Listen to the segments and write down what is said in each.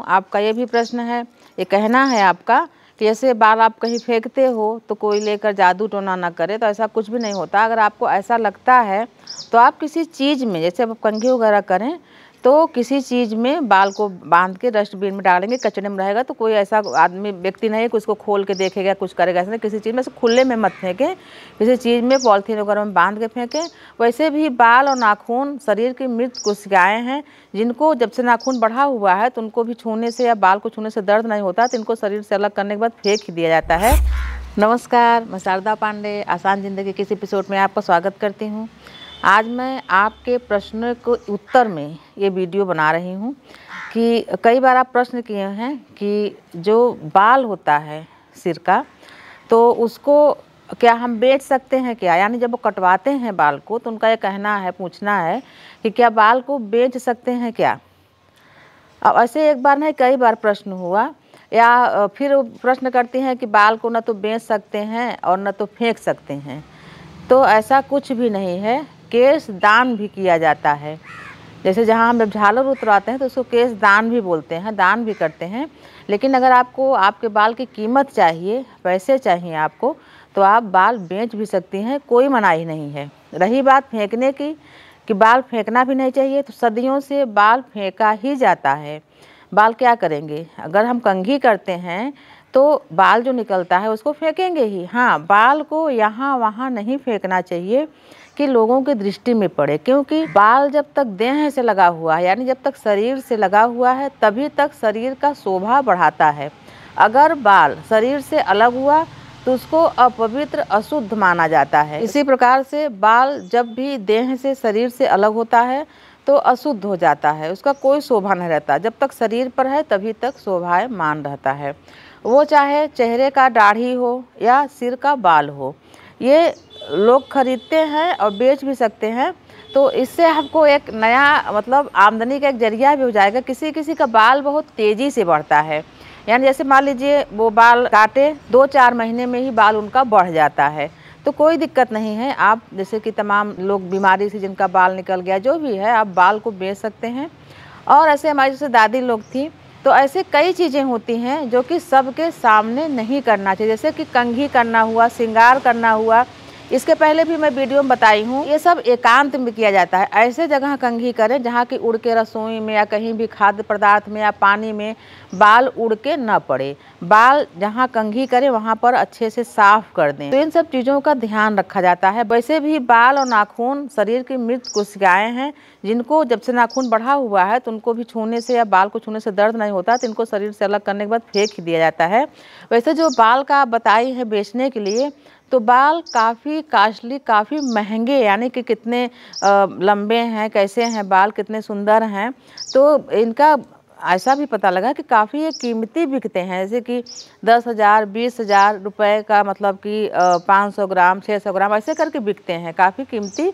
आपका ये भी प्रश्न है, ये कहना है आपका कि ऐसे बाल आप कहीं फेंकते हो तो कोई लेकर जादू टोना ना करे। तो ऐसा कुछ भी नहीं होता। अगर आपको ऐसा लगता है तो आप किसी चीज़ में, जैसे आप कंघी वगैरह करें तो किसी चीज़ में बाल को बांध के डस्टबिन में डालेंगे, कचरे में रहेगा तो कोई ऐसा आदमी व्यक्ति नहीं कि उसको खोल के देखेगा कुछ करेगा। ऐसा नहीं, किसी चीज़ में से खुले में मत फेंकें, किसी चीज़ में पॉलीथीन वगैरह में बांध के फेंकें। वैसे भी बाल और नाखून शरीर की मृत कोशिकाएँ हैं, जिनको जब से नाखून बढ़ा हुआ है तो उनको भी छूने से या बाल को छूने से दर्द नहीं होता, तो इनको शरीर से अलग करने के बाद फेंक ही दिया जाता है। नमस्कार, मैं शारदा पांडे आसान ज़िंदगी के इस एपिसोड में आपका स्वागत करती हूँ। आज मैं आपके प्रश्नों के उत्तर में ये वीडियो बना रही हूँ कि कई बार आप प्रश्न किए हैं कि जो बाल होता है सिर का, तो उसको क्या हम बेच सकते हैं क्या? यानी जब वो कटवाते हैं बाल को तो उनका ये कहना है, पूछना है कि क्या बाल को बेच सकते हैं क्या? अब ऐसे एक बार नहीं कई बार प्रश्न हुआ, या फिर प्रश्न करती हैं कि बाल को न तो बेच सकते हैं और न तो फेंक सकते हैं। तो ऐसा कुछ भी नहीं है, केश दान भी किया जाता है। जैसे जहाँ हम जब झालर उतरवाते हैं तो उसको केश दान भी बोलते हैं, दान भी करते हैं। लेकिन अगर आपको आपके बाल की कीमत चाहिए, पैसे चाहिए आपको, तो आप बाल बेच भी सकती हैं, कोई मनाही नहीं है। रही बात फेंकने की कि बाल फेंकना भी नहीं चाहिए, तो सदियों से बाल फेंका ही जाता है। बाल क्या करेंगे? अगर हम कंघी करते हैं तो बाल जो निकलता है उसको फेंकेंगे ही। हाँ, बाल को यहाँ वहाँ नहीं फेंकना चाहिए कि लोगों की दृष्टि में पड़े, क्योंकि बाल जब तक देह से लगा हुआ है, यानी जब तक शरीर से लगा हुआ है, तभी तक शरीर का शोभा बढ़ाता है। अगर बाल शरीर से अलग हुआ तो उसको अपवित्र, अशुद्ध माना जाता है। इसी प्रकार से बाल जब भी देह से, शरीर से अलग होता है तो अशुद्ध हो जाता है, उसका कोई शोभा नहीं रहता। जब तक शरीर पर है तभी तक शोभायमान रहता है, वो चाहे चेहरे का दाढ़ी हो या सिर का बाल हो। ये लोग खरीदते हैं और बेच भी सकते हैं, तो इससे हमको एक नया मतलब आमदनी का एक जरिया भी हो जाएगा। किसी किसी का बाल बहुत तेज़ी से बढ़ता है, यानी जैसे मान लीजिए वो बाल काटे 2-4 महीने में ही बाल उनका बढ़ जाता है, तो कोई दिक्कत नहीं है। आप जैसे कि तमाम लोग बीमारी से जिनका बाल निकल गया, जो भी है, आप बाल को बेच सकते हैं। और ऐसे हमारी जैसे दादी लोग थी, तो ऐसे कई चीज़ें होती हैं जो कि सबके सामने नहीं करना चाहिए, जैसे कि कंघी करना हुआ, श्रृंगार करना हुआ। इसके पहले भी मैं वीडियो में बताई हूँ, ये सब एकांत में किया जाता है। ऐसे जगह कंघी करें जहाँ की उड़ के रसोई में या कहीं भी खाद्य पदार्थ में या पानी में बाल उड़ के न पड़े। बाल जहाँ कंघी करें वहाँ पर अच्छे से साफ कर दें। तो इन सब चीज़ों का ध्यान रखा जाता है। वैसे भी बाल और नाखून शरीर की मृत कोशिकाएँ हैं, जिनको जब से नाखून बढ़ा हुआ है तो उनको भी छूने से या बाल को छूने से दर्द नहीं होता, तो इनको शरीर से अलग करने के बाद फेंक ही दिया जाता है। वैसे जो बाल का आप बताई है बेचने के लिए, तो बाल काफ़ी कास्टली, काफ़ी महंगे, यानी कि कितने लंबे हैं, कैसे हैं बाल, कितने सुंदर हैं, तो इनका ऐसा भी पता लगा कि काफ़ी ये कीमती बिकते हैं। जैसे कि 10,000 20,000 रुपये का, मतलब कि 500 ग्राम 600 ग्राम ऐसे करके बिकते हैं, काफ़ी कीमती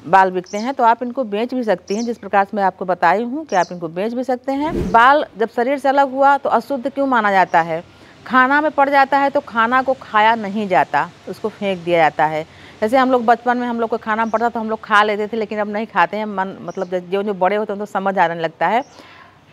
बाल बिकते हैं। तो आप इनको बेच भी सकती हैं, जिस प्रकार से मैं आपको बताई हूँ कि आप इनको बेच भी सकते हैं। बाल जब शरीर से अलग हुआ तो अशुद्ध क्यों माना जाता है? खाना में पड़ जाता है तो खाना को खाया नहीं जाता, उसको फेंक दिया जाता है। जैसे हम लोग बचपन में हम लोग को खाना में पड़ता तो हम लोग खा लेते थे, लेकिन अब नहीं खाते हैं। मन मतलब जो जो बड़े होते हैं तो समझ आने लगता है।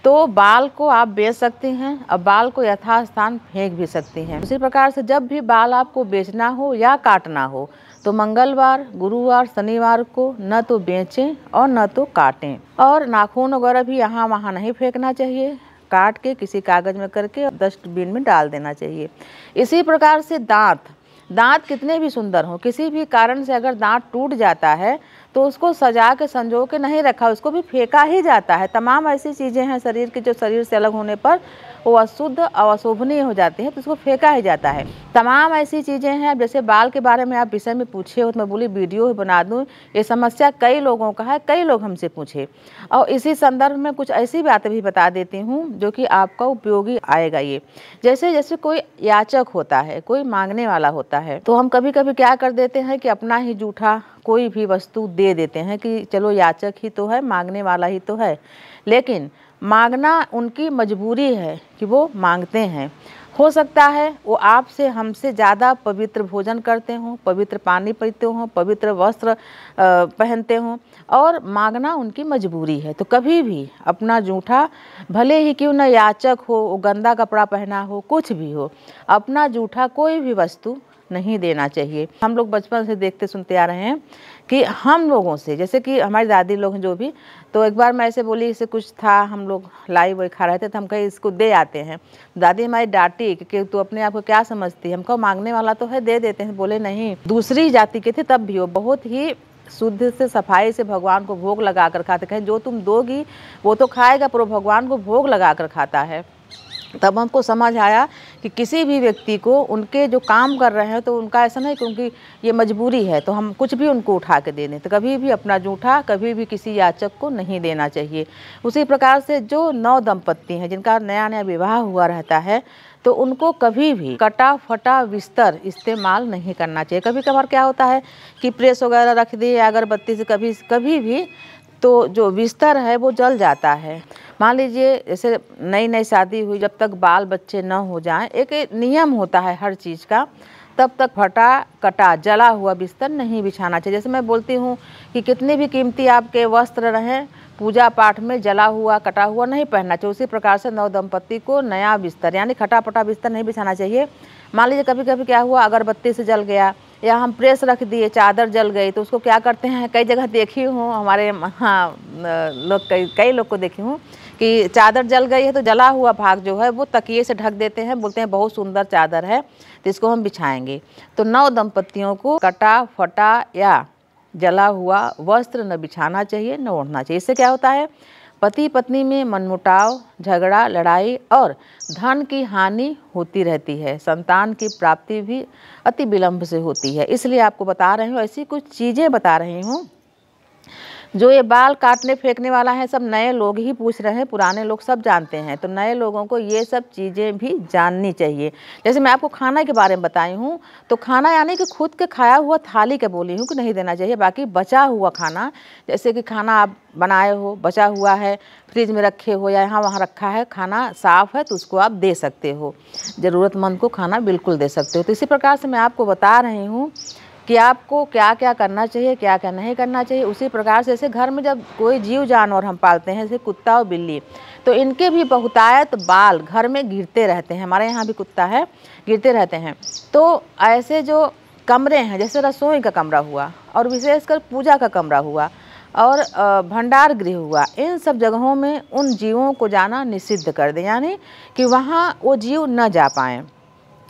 तो बाल को आप बेच सकती हैं और बाल को यथास्थान फेंक भी सकती हैं। उसी प्रकार से जब भी बाल आपको बेचना हो या काटना हो तो मंगलवार, गुरुवार, शनिवार को न तो बेचें और न तो काटें। और नाखून वगैरह भी यहाँ वहाँ नहीं फेंकना चाहिए, काट के किसी कागज़ में करके डस्टबिन में डाल देना चाहिए। इसी प्रकार से दांत कितने भी सुंदर हों, किसी भी कारण से अगर दांत टूट जाता है तो उसको सजा के संजो के नहीं रखा, उसको भी फेंका ही जाता है। तमाम ऐसी चीज़ें हैं शरीर की जो शरीर से अलग होने पर वो अशुद्ध और अशोभनीय हो जाती हैं, तो उसको फेंका ही जाता है। तमाम ऐसी चीज़ें हैं। जैसे बाल के बारे में आप विषय में पूछे हो तो मैं बोली वीडियो बना दूँ। ये समस्या कई लोगों का है, कई लोग हमसे पूछे, और इसी संदर्भ में कुछ ऐसी बातें भी बता देती हूँ जो कि आपका उपयोगी आएगा। ये जैसे कोई याचक होता है, कोई मांगने वाला होता है, तो हम कभी कभी क्या कर देते हैं कि अपना ही जूठा कोई भी वस्तु दे देते हैं कि चलो याचक ही तो है, मांगने वाला ही तो है। लेकिन मांगना उनकी मजबूरी है कि वो मांगते हैं। हो सकता है वो आपसे हमसे ज़्यादा पवित्र भोजन करते हों, पवित्र पानी पीते हों, पवित्र वस्त्र पहनते हों, और मांगना उनकी मजबूरी है। तो कभी भी अपना जूठा, भले ही क्यों न याचक हो, वो गंदा कपड़ा पहना हो, कुछ भी हो, अपना जूठा कोई भी वस्तु नहीं देना चाहिए। हम लोग बचपन से देखते सुनते आ रहे हैं कि हम लोगों से, जैसे कि हमारी दादी लोग हैं जो भी, तो एक बार मैं ऐसे बोली, इससे कुछ था, हम लोग लाई वही खा रहे थे, तो हम कहीं इसको दे आते हैं। दादी हमारी डांटी कि तू अपने आप को क्या समझती है, हमको मांगने वाला तो है, दे देते हैं। बोले नहीं, दूसरी जाति के थे तब भी वो बहुत ही शुद्ध से, सफाई से भगवान को भोग लगा कर खाते। कहें जो तुम दोगी वो तो खाएगा, पर वो भगवान को भोग लगा कर खाता है। तब हमको समझ आया कि किसी भी व्यक्ति को उनके जो काम कर रहे हैं, तो उनका ऐसा नहीं क्योंकि ये मजबूरी है तो हम कुछ भी उनको उठा के दे दें। तो कभी भी अपना जूठा कभी भी किसी याचक को नहीं देना चाहिए। उसी प्रकार से जो नव दंपत्ति हैं जिनका नया नया विवाह हुआ रहता है, तो उनको कभी भी कटा फटा बिस्तर इस्तेमाल नहीं करना चाहिए। कभी कभार क्या होता है कि प्रेस वगैरह रख दिए अगरबत्ती से, कभी भी तो जो बिस्तर है वो जल जाता है। मान लीजिए जैसे नई नई शादी हुई, जब तक बाल बच्चे न हो जाएं, एक नियम होता है हर चीज़ का, तब तक फटा कटा जला हुआ बिस्तर नहीं बिछाना चाहिए। जैसे मैं बोलती हूँ कि कितने भी कीमती आपके वस्त्र रहें, पूजा पाठ में जला हुआ कटा हुआ नहीं पहनना चाहिए। उसी प्रकार से नव दंपत्ति को नया बिस्तर यानी खटा फटा बिस्तर नहीं बिछाना चाहिए। मान लीजिए कभी कभी क्या हुआ, अगरबत्ती से जल गया या हम प्रेस रख दिए, चादर जल गई, तो उसको क्या करते हैं, कई जगह देखी हूँ, हमारे हाँ लोग कई लोग को देखी हूँ कि चादर जल गई है तो जला हुआ भाग जो है वो तकिए से ढक देते हैं, बोलते हैं बहुत सुंदर चादर है तो इसको हम बिछाएंगे। तो नव दंपत्तियों को कटा फटा या जला हुआ वस्त्र न बिछाना चाहिए, न ओढ़ना चाहिए। इससे क्या होता है, पति पत्नी में मनमुटाव, झगड़ा, लड़ाई और धन की हानि होती रहती है। संतान की प्राप्ति भी अति विलंब से होती है। इसलिए आपको बता रही हूँ, ऐसी कुछ चीज़ें बता रही हूँ। जो ये बाल काटने फेंकने वाला है, सब नए लोग ही पूछ रहे हैं, पुराने लोग सब जानते हैं। तो नए लोगों को ये सब चीज़ें भी जाननी चाहिए। जैसे मैं आपको खाना के बारे में बताई हूँ, तो खाना यानी कि खुद के खाया हुआ थाली का बोली हूँ कि नहीं देना चाहिए। बाकी बचा हुआ खाना, जैसे कि खाना आप बनाए हो, बचा हुआ है, फ्रिज में रखे हो या यहाँ वहाँ रखा है, खाना साफ़ है तो उसको आप दे सकते हो। ज़रूरतमंद को खाना बिल्कुल दे सकते हो। तो इसी प्रकार से मैं आपको बता रही हूँ कि आपको क्या क्या करना चाहिए, क्या क्या नहीं करना चाहिए। उसी प्रकार से जैसे घर में जब कोई जीव जानवर हम पालते हैं, जैसे कुत्ता और बिल्ली, तो इनके भी बहुतायत बाल घर में गिरते रहते हैं। हमारे यहाँ भी कुत्ता है, गिरते रहते हैं। तो ऐसे जो कमरे हैं, जैसे रसोई का कमरा हुआ और विशेषकर पूजा का कमरा हुआ और भंडार गृह हुआ, इन सब जगहों में उन जीवों को जाना निषिद्ध कर दें, यानी कि वहाँ वो जीव न जा पाएँ।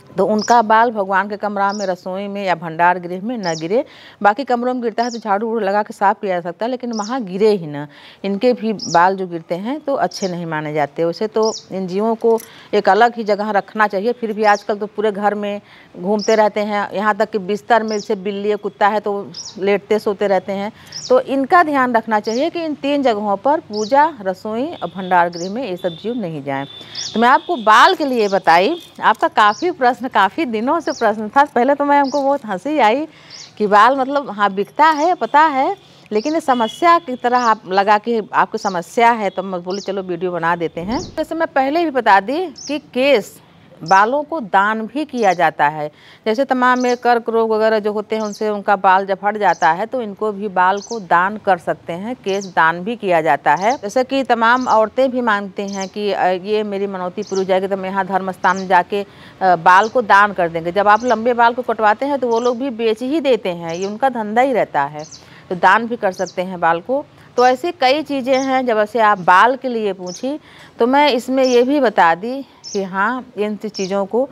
तो उनका बाल भगवान के कमरा में, रसोई में या भंडार गृह में न गिरे। बाकी कमरों में गिरता है तो झाड़ू उड़ू लगा के साफ़ किया जा सकता है, लेकिन वहाँ गिरे ही न। इनके भी बाल जो गिरते हैं तो अच्छे नहीं माने जाते। वैसे तो इन जीवों को एक अलग ही जगह रखना चाहिए, फिर भी आजकल तो पूरे घर में घूमते रहते हैं, यहाँ तक कि बिस्तर में जैसे बिल्ली या कुत्ता है तो लेटते सोते रहते हैं। तो इनका ध्यान रखना चाहिए कि इन 3 जगहों पर, पूजा, रसोई और भंडार गृह में, ये सब जीव नहीं जाएँ। तो मैं आपको बाल के लिए बताई। आपका काफ़ी दिनों से प्रश्न था। पहले तो मैं हमको बहुत हंसी आई कि बाल मतलब हाँ बिकता है, पता है, लेकिन ये समस्या की तरह आप लगा कि आपको समस्या है, तो मैं बोली चलो वीडियो बना देते हैं। जैसे मैं पहले भी बता दी कि केस, बालों को दान भी किया जाता है। जैसे तमाम में कर्क रोग वगैरह जो होते हैं, उनसे उनका बाल जब हट जाता है तो इनको भी बाल को दान कर सकते हैं। केस दान भी किया जाता है। जैसे कि तमाम औरतें भी मांगते हैं कि ये मेरी मनौती पूरी हो जाएगी तो मैं यहाँ धर्म स्थान में जाके बाल को दान कर देंगे। जब आप लंबे बाल को कटवाते हैं तो वो लोग भी बेच ही देते हैं, ये उनका धंधा ही रहता है। तो दान भी कर सकते हैं बाल को। तो ऐसी कई चीज़ें हैं। जब ऐसे आप बाल के लिए पूछी तो मैं इसमें ये भी बता दी कि हाँ इन चीज़ों को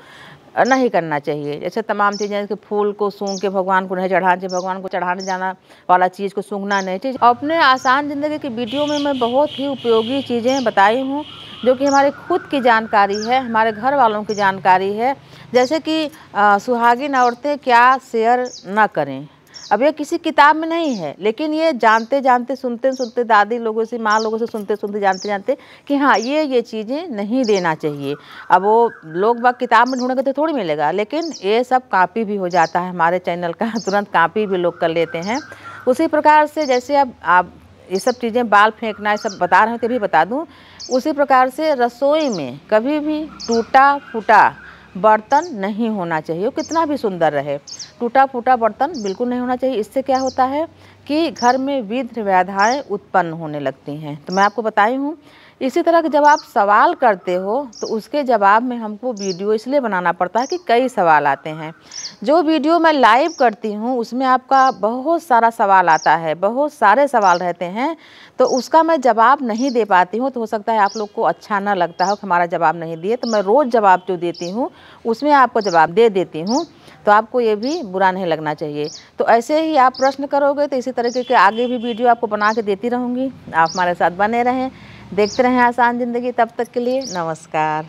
नहीं करना चाहिए। जैसे तमाम चीज़ें कि फूल को सूंघ के भगवान को नहीं चढ़ाना चाहिए, भगवान को चढ़ाने जाना वाला चीज़ को सूंघना नहीं चाहिए। अपने आसान ज़िंदगी की वीडियो में मैं बहुत ही उपयोगी चीज़ें बताई हूँ जो कि हमारे खुद की जानकारी है, हमारे घर वालों की जानकारी है। जैसे कि सुहागिन औरतें क्या शेयर न करें। अब ये किसी किताब में नहीं है, लेकिन ये जानते जानते, सुनते सुनते, दादी लोगों से, माँ लोगों से सुनते सुनते, जानते जानते कि हाँ ये चीज़ें नहीं देना चाहिए। अब वो लोग बाग किताब में ढूंढेंगे तो थोड़ी मिलेगा, लेकिन ये सब कॉपी भी हो जाता है हमारे चैनल का, तुरंत कॉपी भी लोग कर लेते हैं। उसी प्रकार से जैसे अब आप ये सब चीज़ें, बाल फेंकना, ये सब बता रहे हैं तो भी बता दूँ। उसी प्रकार से रसोई में कभी भी टूटा फूटा बर्तन नहीं होना चाहिए, वो कितना भी सुंदर रहे। टूटा फूटा बर्तन बिल्कुल नहीं होना चाहिए। इससे क्या होता है कि घर में विघ्न बाधाएं उत्पन्न होने लगती हैं। तो मैं आपको बताई हूँ। इसी तरह के जब आप सवाल करते हो तो उसके जवाब में हमको वीडियो इसलिए बनाना पड़ता है कि कई सवाल आते हैं। जो वीडियो मैं लाइव करती हूँ उसमें आपका बहुत सारा सवाल आता है, बहुत सारे सवाल रहते हैं, तो उसका मैं जवाब नहीं दे पाती हूँ। तो हो सकता है आप लोग को अच्छा ना लगता हो कि हमारा जवाब नहीं दिए, तो मैं रोज़ जवाब जो देती हूँ उसमें आपको जवाब दे देती हूँ, तो आपको ये भी बुरा नहीं लगना चाहिए। तो ऐसे ही आप प्रश्न करोगे तो इसी तरीके के आगे भी वीडियो आपको बना के देती रहूँगी। आप हमारे साथ बने रहें, देखते रहें आसान ज़िंदगी। तब तक के लिए नमस्कार।